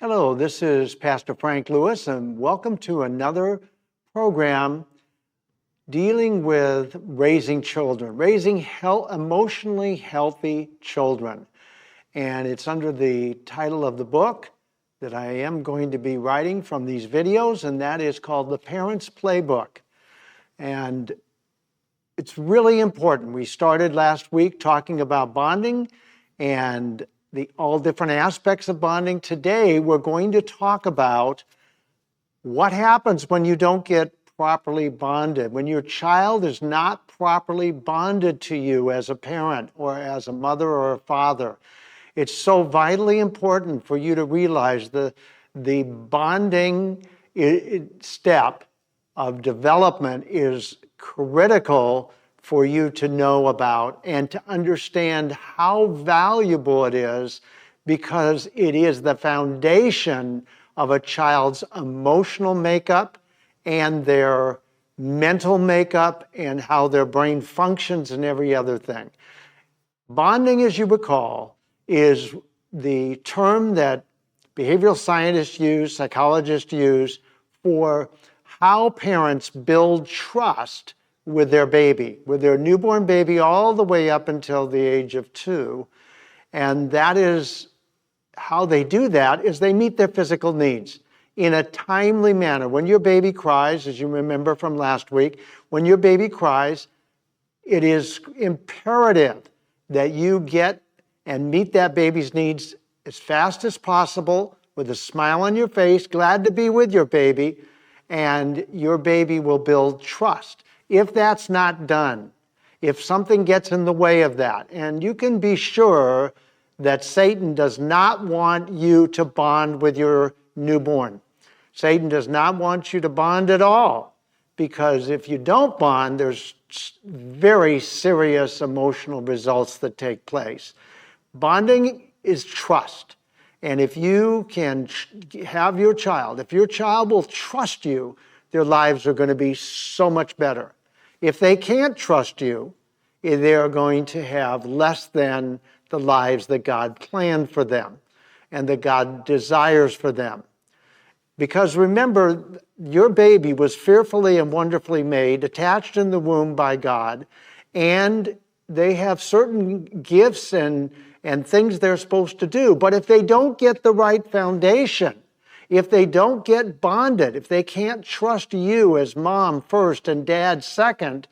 Hello, this is Pastor Frank Lewis, and welcome to another program dealing with raising children, raising emotionally healthy children. And it's under the title of the book that I am going to be writing from these videos, and that is called The Parent's Playbook. And it's really important. We started last week talking about bonding and all different aspects of bonding. Today, we're going to talk about what happens when you don't get properly bonded, when your child is not properly bonded to you as a parent or as a mother or a father. It's so vitally important for you to realize the bonding step of development is critical for you to know about and to understand how valuable it is, because it is the foundation of a child's emotional makeup and their mental makeup and how their brain functions and every other thing. Bonding, as you recall, is the term that behavioral scientists use, psychologists use for how parents build trust with their baby, with their newborn baby, all the way up until the age of 2. And that is how they do that, is they meet their physical needs in a timely manner. When your baby cries, as you remember from last week, when your baby cries, it is imperative that you get and meet that baby's needs as fast as possible with a smile on your face, glad to be with your baby, and your baby will build trust. If that's not done, if something gets in the way of that, and you can be sure that Satan does not want you to bond with your newborn. Satan does not want you to bond at all, because if you don't bond, there's very serious emotional results that take place. Bonding is trust. And if you can have your child, if your child will trust you, their lives are going to be so much better. If they can't trust you, they're going to have less than the lives that God planned for them and that God desires for them. Because remember, your baby was fearfully and wonderfully made, attached in the womb by God, and they have certain gifts and things they're supposed to do. But if they don't get the right foundation, if they don't get bonded, if they can't trust you as mom first and dad second,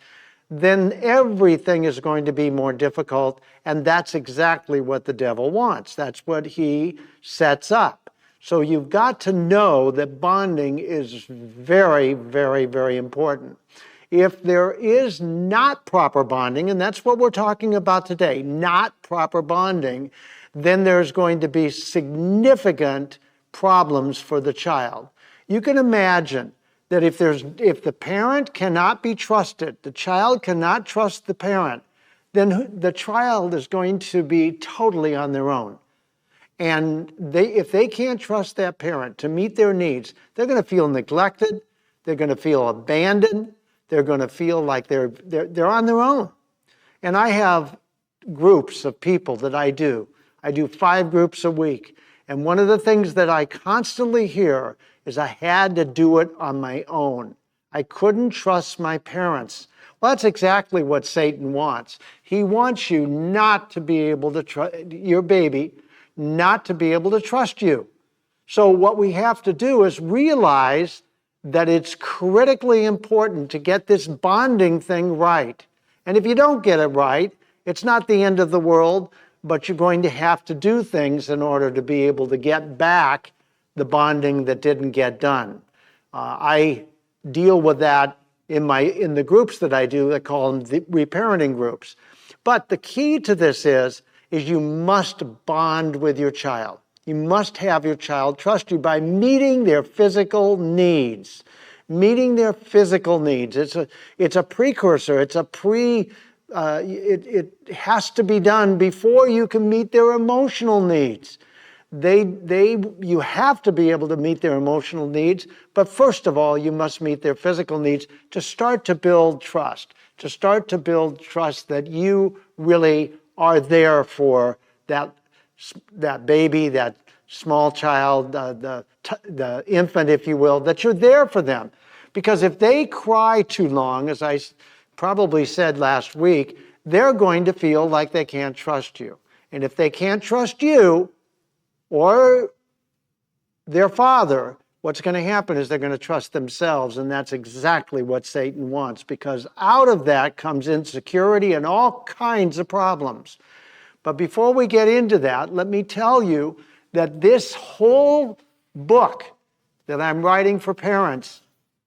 then everything is going to be more difficult, and that's exactly what the devil wants. That's what he sets up. So you've got to know that bonding is very, very, very important. If there is not proper bonding, and that's what we're talking about today, not proper bonding, then there's going to be significant problems for the child. You can imagine that if the parent cannot be trusted, the child cannot trust the parent, then the child is going to be totally on their own. And if they can't trust that parent to meet their needs, they're going to feel neglected, they're going to feel abandoned, they're going to feel like they're on their own. And I have groups of people that I do. I do 5 groups a week. And one of the things that I constantly hear is I had to do it on my own. I couldn't trust my parents. Well, that's exactly what Satan wants. He wants you not to be able to trust your baby, not to be able to trust you. So what we have to do is realize that it's critically important to get this bonding thing right. And if you don't get it right, it's not the end of the world, but you're going to have to do things in order to be able to get back the bonding that didn't get done. I deal with that in the groups that I do. I call them the reparenting groups. But the key to this is you must bond with your child. You must have your child trust you by meeting their physical needs. Meeting their physical needs. It's a precursor. It's it has to be done before you can meet their emotional needs. You have to be able to meet their emotional needs, but first of all, you must meet their physical needs to start to build trust, that you really are there for that baby, that small child, the infant, if you will, that you're there for them. Because if they cry too long, as I probably said last week, they're going to feel like they can't trust you. And if they can't trust you or their father, what's going to happen is they're going to trust themselves, and that's exactly what Satan wants, because out of that comes insecurity and all kinds of problems. But before we get into that, let me tell you that this whole book that I'm writing for parents,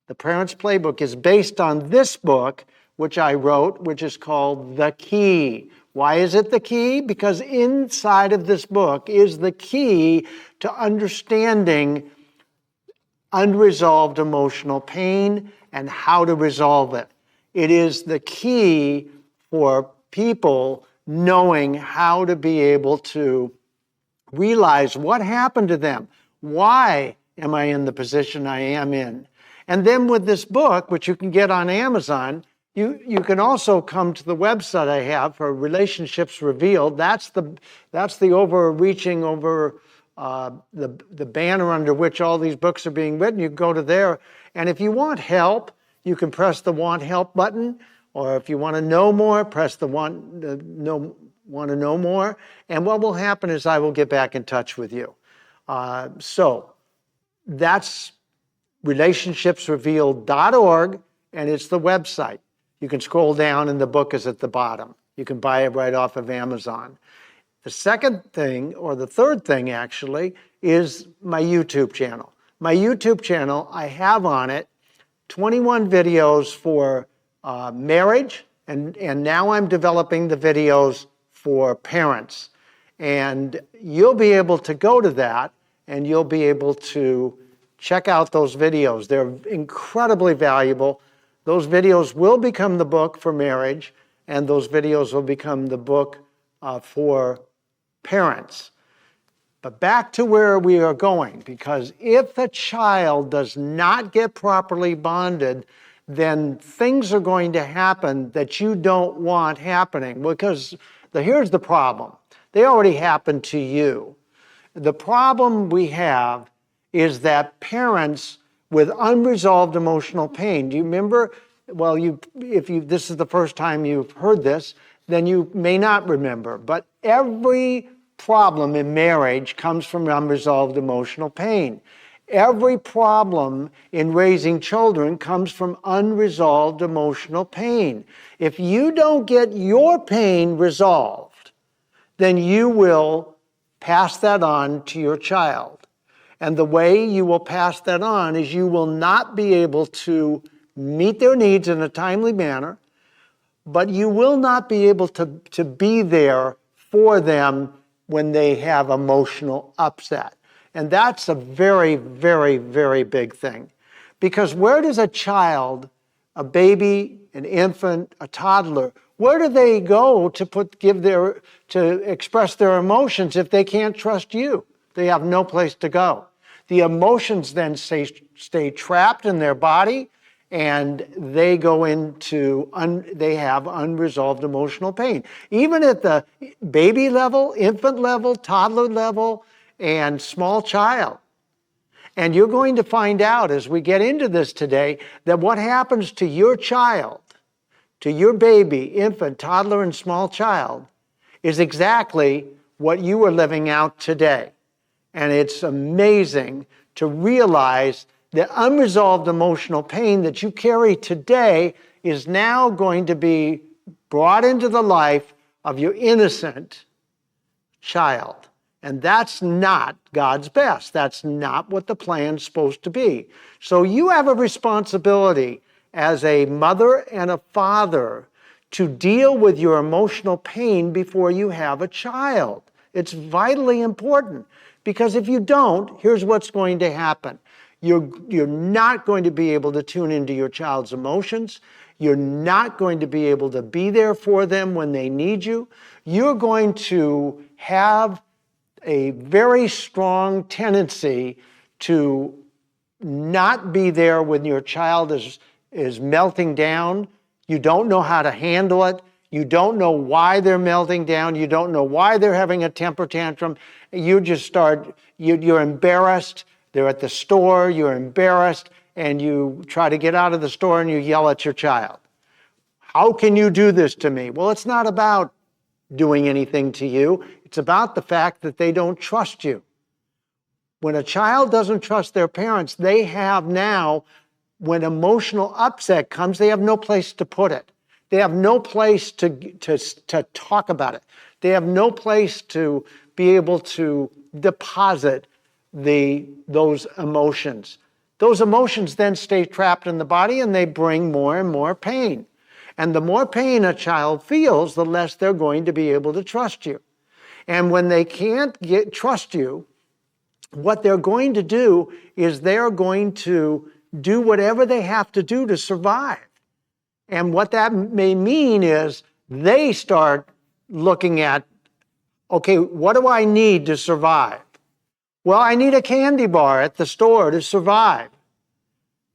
the Parents Playbook, is based on this book, which I wrote, which is called The Key. Why is it the key? Because inside of this book is the key to understanding unresolved emotional pain and how to resolve it. It is the key for people knowing how to be able to realize what happened to them. Why am I in the position I am in? And then with this book, which you can get on Amazon, you can also come to the website I have for Relationships Revealed. That's the overreaching over the banner under which all these books are being written. You go to there, and if you want help, you can press the Want Help button, or if you want to know more, press the Want to Know More. And what will happen is I will get back in touch with you. So that's relationshipsrevealed.org, and it's the website. You can scroll down and the book is at the bottom. You can buy it right off of Amazon. The second thing, or the third thing actually, is my YouTube channel. My YouTube channel, I have on it 21 videos for marriage, and now I'm developing the videos for parents. And you'll be able to go to that, and you'll be able to check out those videos. They're incredibly valuable. Those videos will become the book for marriage, and those videos will become the book for parents. But back to where we are going, because if a child does not get properly bonded, then things are going to happen that you don't want happening. Because here's the problem. They already happened to you. The problem we have is that parents with unresolved emotional pain. Do you remember? Well, if this is the first time you've heard this, then you may not remember. But every problem in marriage comes from unresolved emotional pain. Every problem in raising children comes from unresolved emotional pain. If you don't get your pain resolved, then you will pass that on to your child. And the way you will pass that on is you will not be able to meet their needs in a timely manner, but you will not be able to be there for them when they have emotional upset. And that's a very, very, very big thing. Because where does a child, a baby, an infant, a toddler, where do they go to express their emotions if they can't trust you? They have no place to go. The emotions then stay trapped in their body, and they go they have unresolved emotional pain. Even at the baby level, infant level, toddler level, and small child. And you're going to find out as we get into this today that what happens to your child, to your baby, infant, toddler, and small child is exactly what you are living out today. And it's amazing to realize that unresolved emotional pain that you carry today is now going to be brought into the life of your innocent child. And that's not God's best. That's not what the plan's supposed to be. So you have a responsibility as a mother and a father to deal with your emotional pain before you have a child. It's vitally important, because if you don't, here's what's going to happen. You're not going to be able to tune into your child's emotions. You're not going to be able to be there for them when they need you. You're going to have a very strong tendency to not be there when your child is melting down. You don't know how to handle it. You don't know why they're melting down. You don't know why they're having a temper tantrum. You just start, you're embarrassed. They're at the store, you're embarrassed, and you try to get out of the store and you yell at your child. How can you do this to me? Well, it's not about doing anything to you. It's about the fact that they don't trust you. When a child doesn't trust their parents, they have now, when emotional upset comes, they have no place to put it. They have no place to talk about it. They have no place to be able to deposit those emotions. Those emotions then stay trapped in the body and they bring more and more pain. And the more pain a child feels, the less they're going to be able to trust you. And when they can't trust you, what they're going to do is they're going to do whatever they have to do to survive. And what that may mean is they start looking at, okay, what do I need to survive? Well, I need a candy bar at the store to survive.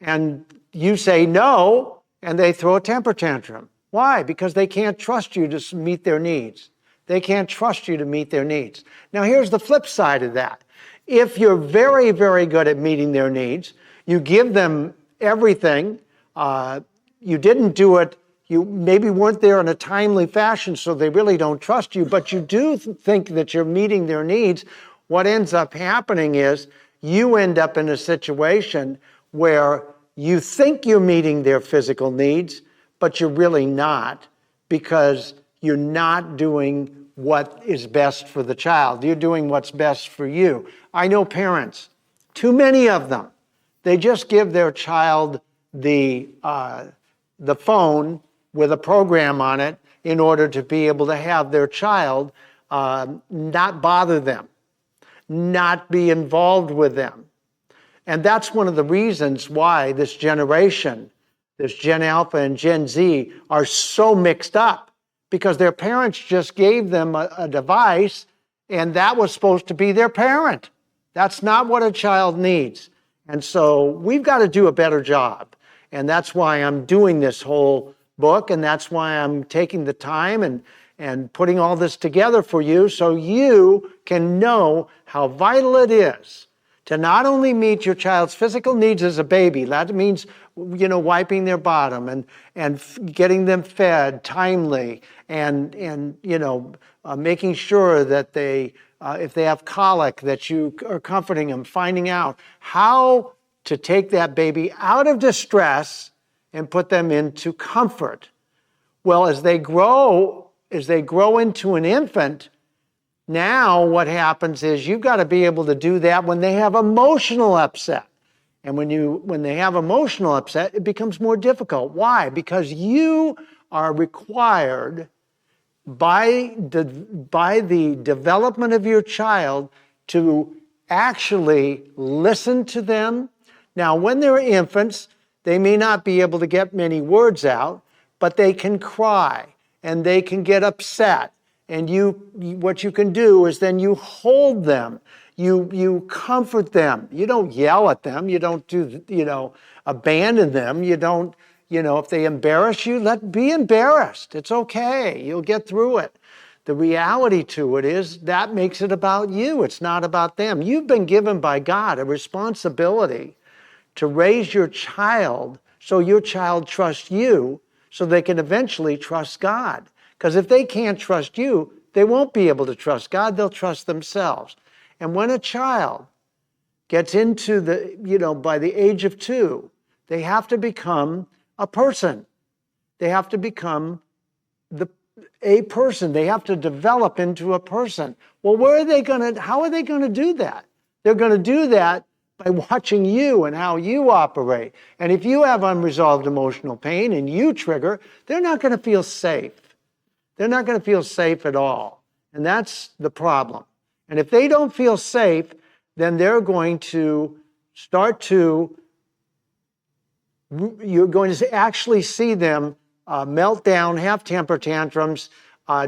And you say no, and they throw a temper tantrum. Why? Because they can't trust you to meet their needs. They can't trust you to meet their needs. Now, here's the flip side of that. If you're very, very good at meeting their needs, you give them everything, you didn't do it, you maybe weren't there in a timely fashion, so they really don't trust you, but you do think that you're meeting their needs, what ends up happening is you end up in a situation where you think you're meeting their physical needs, but you're really not, because you're not doing what is best for the child. You're doing what's best for you. I know parents, too many of them, they just give their child the phone with a program on it in order to be able to have their child not bother them, not be involved with them. And that's one of the reasons why this generation, this Gen Alpha and Gen Z, are so mixed up, because their parents just gave them a device and that was supposed to be their parent. That's not what a child needs. And so we've got to do a better job. And that's why I'm doing this whole book, and that's why I'm taking the time and putting all this together for you, so you can know how vital it is to not only meet your child's physical needs as a baby. That means, wiping their bottom and getting them fed timely, and making sure that they, if they have colic, that you are comforting them, finding out how to take that baby out of distress and put them into comfort. Well, as they grow into an infant, now what happens is you've got to be able to do that when they have emotional upset. And when they have emotional upset, it becomes more difficult. Why? Because you are required by the development of your child to actually listen to them. Now, when they're infants, they may not be able to get many words out, but they can cry and they can get upset. And what you can do is then you hold them, you comfort them. You don't yell at them. You don't abandon them. You don't, if they embarrass you, be embarrassed. It's okay. You'll get through it. The reality to it is that makes it about you. It's not about them. You've been given by God a responsibility to raise your child so your child trusts you, so they can eventually trust God. Because if they can't trust you, they won't be able to trust God. They'll trust themselves. And when a child gets into by the age of 2, they have to become a person. They have to become a person. They have to develop into a person. Well, how are they going to do that? They're going to do that by watching you and how you operate. And if you have unresolved emotional pain and you trigger, they're not going to feel safe. They're not going to feel safe at all. And that's the problem. And if they don't feel safe, then they're going to you're going to actually see them melt down, have temper tantrums,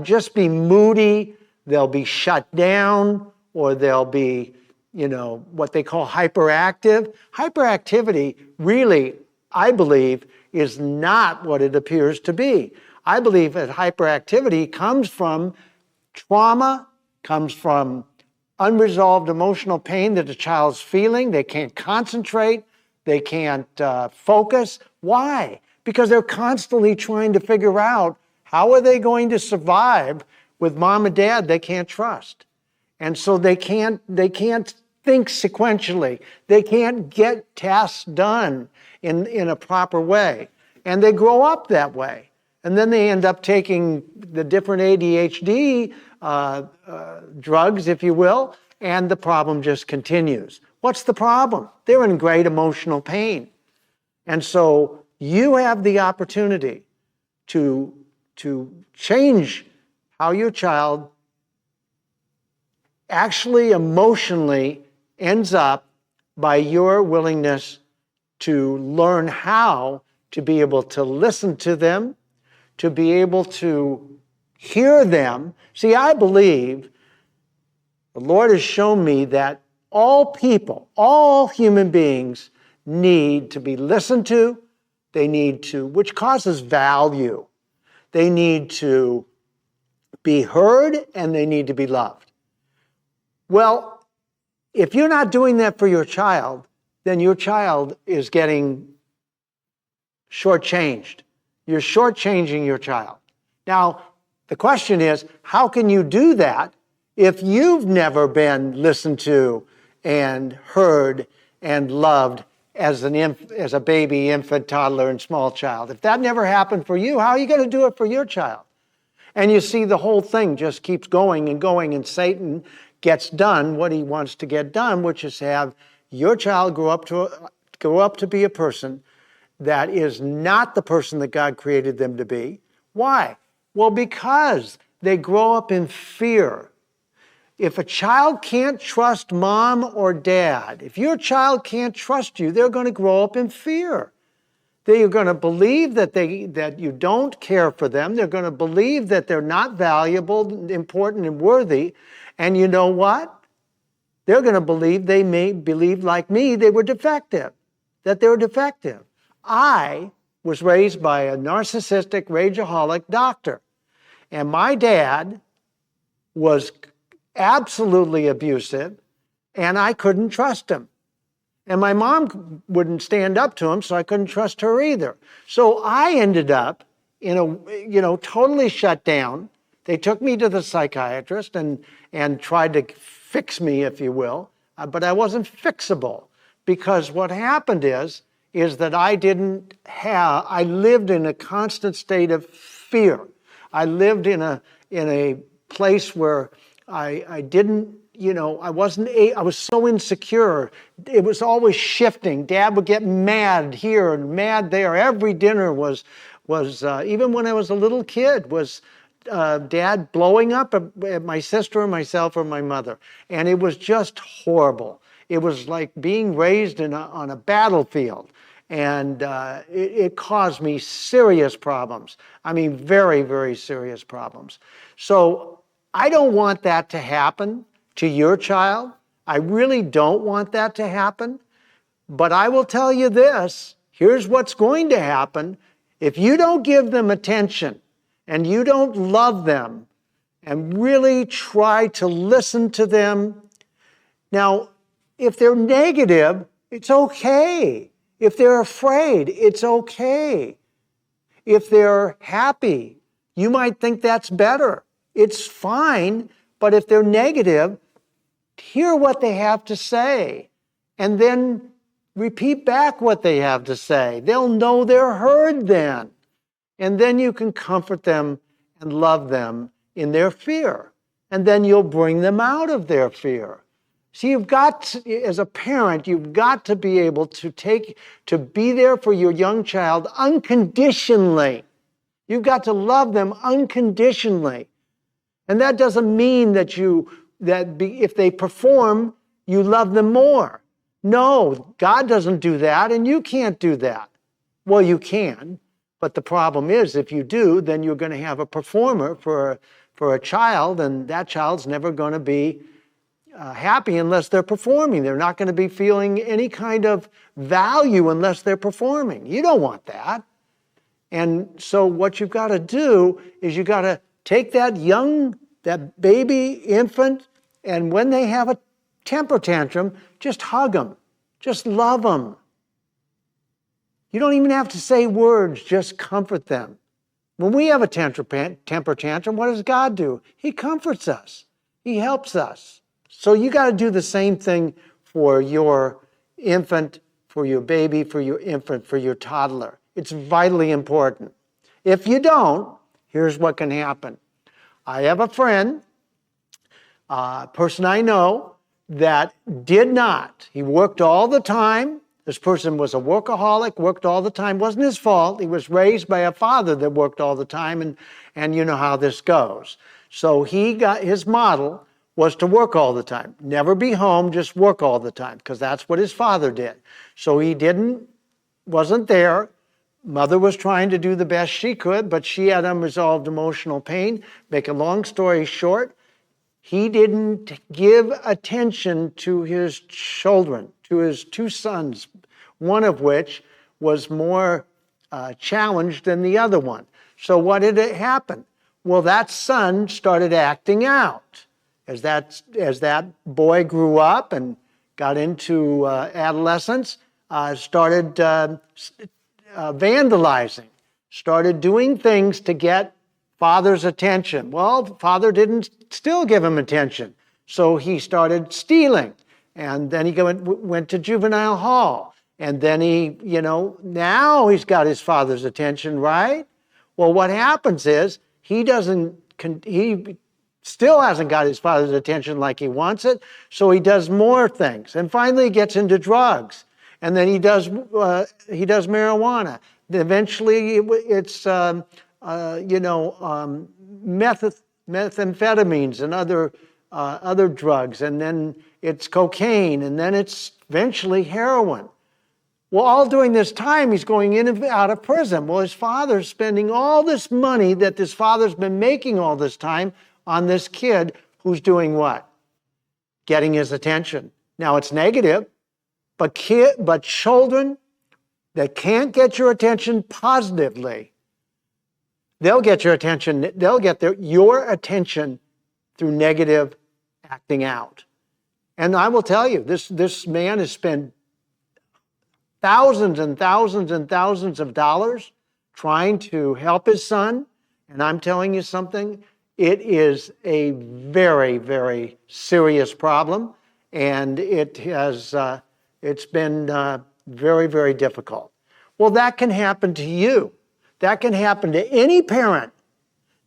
just be moody. They'll be shut down, or they'll be, what they call hyperactive. Hyperactivity really, I believe, is not what it appears to be. I believe that hyperactivity comes from trauma, comes from unresolved emotional pain that the child's feeling. They can't concentrate. They can't focus. Why? Because they're constantly trying to figure out how are they going to survive with mom and dad they can't trust. And so they can't think sequentially. They can't get tasks done in a proper way. And they grow up that way. And then they end up taking the different ADHD drugs, if you will, and the problem just continues. What's the problem? They're in great emotional pain. And so you have the opportunity to change how your child actually emotionally ends up by your willingness to learn how to be able to listen to them, to be able to hear them. See, I believe the Lord has shown me that all people, all human beings need to be listened to. They need to, which causes value. They need to be heard and they need to be loved. Well, if you're not doing that for your child, then your child is getting shortchanged. You're shortchanging your child. Now, the question is, how can you do that if you've never been listened to and heard and loved as a baby, infant, toddler, and small child? If that never happened for you, how are you going to do it for your child? And you see, the whole thing just keeps going, and Satan gets done what he wants to get done, which is to have your child grow up to be a person that is not the person that God created them to be. Why? Well, because they grow up in fear. If a child can't trust mom or dad, if your child can't trust you, they're going to grow up in fear. They're going to believe that you don't care for them. They're going to believe that they're not valuable, important, and worthy. And you know what? They're going to believe, they may believe like me, they were defective, that they were defective. I was raised by a narcissistic, rageaholic doctor. And my dad was absolutely abusive, and I couldn't trust him. And my mom wouldn't stand up to him, so I couldn't trust her either. So I ended up totally shut down. They took me to the psychiatrist and tried to fix me, if you will, but I wasn't fixable, because what happened is that I lived in a constant state of fear. I lived in a place where I was so insecure. It was always shifting. Dad would get mad here and mad there. Every dinner was even when I was a little kid, was Dad blowing up at my sister or myself or my mother. And it was just horrible. It was like being raised on a battlefield. And it caused me serious problems. I mean, very, very serious problems. So I don't want that to happen to your child. I really don't want that to happen. But I will tell you this, here's what's going to happen. If you don't give them attention and you don't love them and really try to listen to them. Now, if they're negative, it's okay. If they're afraid, it's okay. If they're happy, you might think that's better. It's fine, but if they're negative, hear what they have to say and then repeat back what they have to say. They'll know they're heard then. And then you can comfort them and love them in their fear. And then you'll bring them out of their fear. See, as a parent, you've got to be able to be there for your young child unconditionally. You've got to love them unconditionally. And that doesn't mean that if they perform, you love them more. No, God doesn't do that, and you can't do that. Well, you can, but the problem is if you do, then you're going to have a performer for a child, and that child's never going to be happy unless they're performing. They're not going to be feeling any kind of value unless they're performing. You don't want that. And so what you've got to do is you got to take that baby infant, and when they have a temper tantrum, just hug them. Just love them. You don't even have to say words, just comfort them. When we have a temper tantrum, what does God do? He comforts us. He helps us. So you got to do the same thing for your infant, for your baby, for your infant, for your toddler. It's vitally important. If you don't, here's what can happen. I have a friend, a person I know, that did not. He worked all the time. This person was a workaholic, worked all the time. Wasn't his fault. He was raised by a father that worked all the time, and you know how this goes. So his model was to work all the time. Never be home, just work all the time, because that's what his father did. So he wasn't there. Mother was trying to do the best she could, but she had unresolved emotional pain. Make a long story short, he didn't give attention to his children, to his two sons, one of which was more challenged than the other one. So what did it happen? Well, that son started acting out. As that boy grew up and got into adolescence, started vandalizing, started doing things to get father's attention. Well, father didn't still give him attention, so he started stealing, and then he went to juvenile hall, and then now he's got his father's attention, right? Well, what happens is he still hasn't got his father's attention like he wants it, so he does more things, and finally he gets into drugs. And then he does marijuana. Eventually, it's methamphetamines and other drugs. And then it's cocaine. And then it's eventually heroin. Well, all during this time, he's going in and out of prison. Well, his father's spending all this money that this father's been making all this time on this kid who's doing what? Getting his attention. Now, it's negative. But children that can't get your attention positively, they'll get your attention. They'll get your attention through negative acting out. And I will tell you, this man has spent thousands and thousands and thousands of dollars trying to help his son. And I'm telling you something, it is a very, very serious problem, and it's been very, very difficult. Well, that can happen to you. That can happen to any parent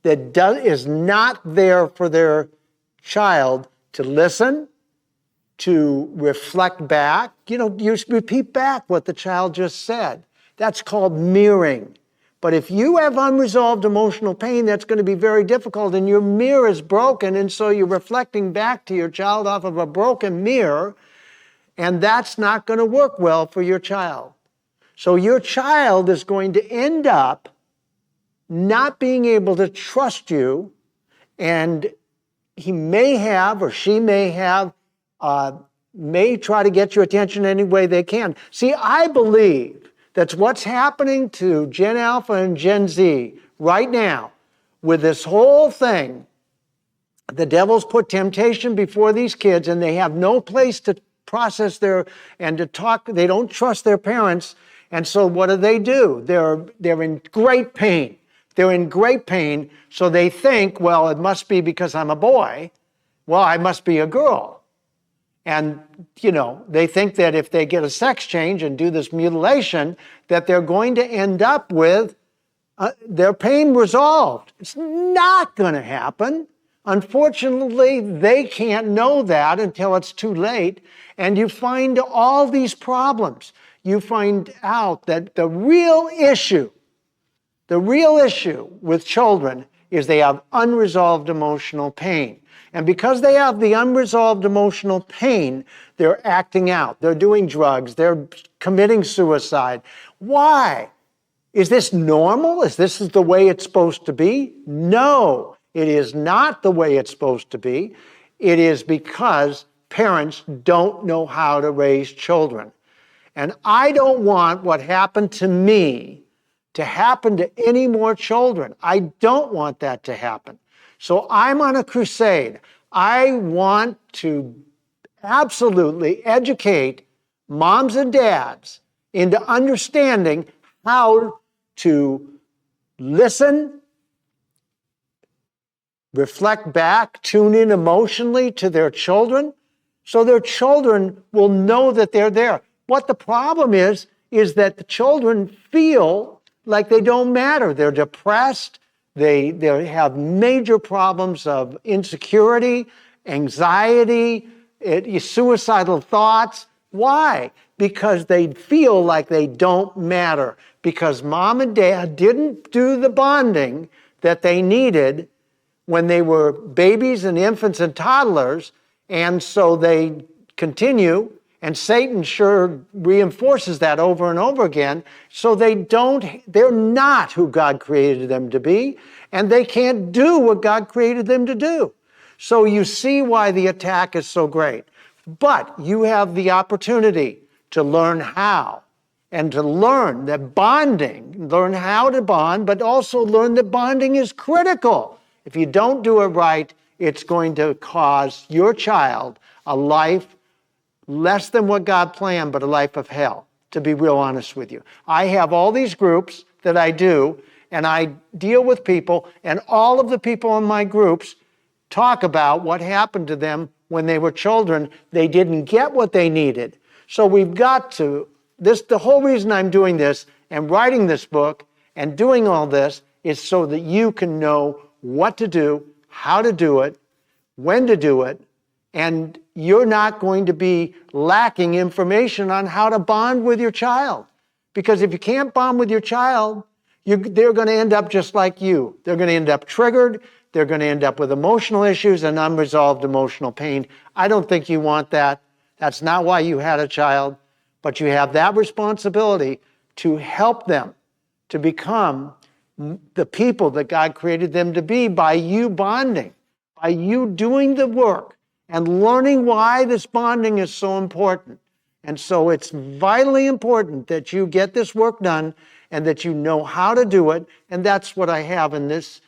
that is not there for their child to listen, to reflect back. You repeat back what the child just said. That's called mirroring. But if you have unresolved emotional pain, that's going to be very difficult, and your mirror is broken, and so you're reflecting back to your child off of a broken mirror, and that's not going to work well for your child. So your child is going to end up not being able to trust you, and he may have, or she may have, may try to get your attention any way they can. See, I believe that's what's happening to Gen Alpha and Gen Z right now with this whole thing. The devil's put temptation before these kids, and they have no place to process and to talk. They don't trust their parents, and so what do? They're in great pain. They're in great pain, so they think, well, it must be because I'm a boy. Well, I must be a girl. And, they think that if they get a sex change and do this mutilation, that they're going to end up with their pain resolved. It's not going to happen. Unfortunately, they can't know that until it's too late, and you find all these problems. You find out that the real issue with children is they have unresolved emotional pain. And because they have the unresolved emotional pain, they're acting out. They're doing drugs. They're committing suicide. Why? Is this normal? Is this the way it's supposed to be? No. It is not the way it's supposed to be. It is because parents don't know how to raise children. And I don't want what happened to me to happen to any more children. I don't want that to happen. So I'm on a crusade. I want to absolutely educate moms and dads into understanding how to listen, reflect back, tune in emotionally to their children, so their children will know that they're there. What the problem is that the children feel like they don't matter. They're depressed. They have major problems of insecurity, anxiety, suicidal thoughts. Why? Because they feel like they don't matter. Because mom and dad didn't do the bonding that they needed when they were babies and infants and toddlers, and so they continue, and Satan sure reinforces that over and over again, so they're not who God created them to be, and they can't do what God created them to do. So you see why the attack is so great. But you have the opportunity to learn how, and to learn that bonding, learn how to bond, but also learn that bonding is critical. If you don't do it right, it's going to cause your child a life less than what God planned, but a life of hell, to be real honest with you. I have all these groups that I do, and I deal with people, and all of the people in my groups talk about what happened to them when they were children. They didn't get what they needed. So we've got to, the whole reason I'm doing this and writing this book and doing all this is so that you can know what to do, how to do it, when to do it, and you're not going to be lacking information on how to bond with your child. Because if you can't bond with your child, they're going to end up just like you. They're going to end up triggered. They're going to end up with emotional issues and unresolved emotional pain. I don't think you want that. That's not why you had a child. But you have that responsibility to help them to become the people that God created them to be by you bonding, by you doing the work and learning why this bonding is so important. And so it's vitally important that you get this work done and that you know how to do it. And that's what I have in this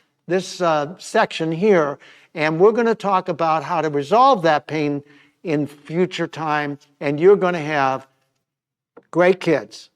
section here. And we're going to talk about how to resolve that pain in future time. And you're going to have great kids.